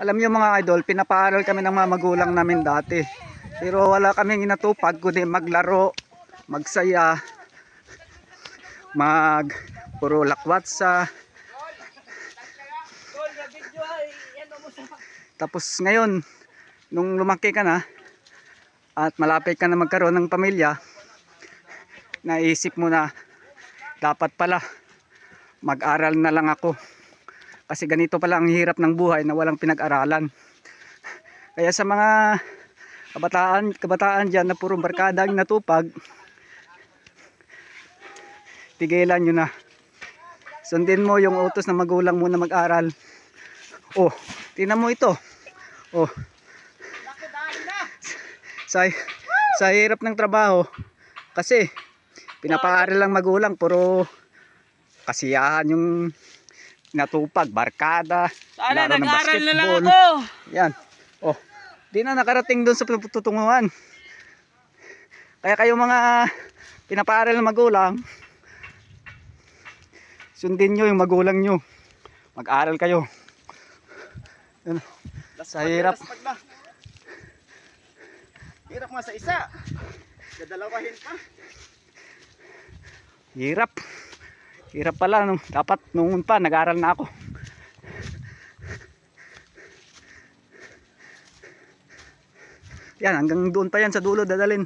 Alam niyo mga idol, pinapaaral kami ng mga magulang namin dati. Pero wala kaming inatupag kundi maglaro, magsaya, puro lakwatsa. Tapos ngayon, nung lumaki ka na at malapit ka na magkaroon ng pamilya, naisip mo na dapat pala mag-aral na lang ako. Kasi ganito pala ang hirap ng buhay na walang pinag-aralan. Kaya sa mga kabataan dyan na puro barkada ang natupag, tigilan nyo na. Sundin mo yung utos ng magulang mo na mag-aral. Oh, tingnan mo ito. Oh. Sa hirap ng trabaho, kasi pinapaaral lang magulang, puro kasiyahan yung natupag, barkada, sana laro ng nag-aral na lang basketball. ako. Yan. Oh, di na nakarating doon sa tutunguhan. Kaya kayo mga pinapaaral ng magulang, sundin nyo yung magulang nyo. Mag-aral kayo. Yan. Sa hirap. Hirap nga sa isa. Dadalawahin pa. Hirap. Hirap pala. Dapat noon pa nag-aral na ako. Yan, hanggang doon pa yan sa dulo dadalhin.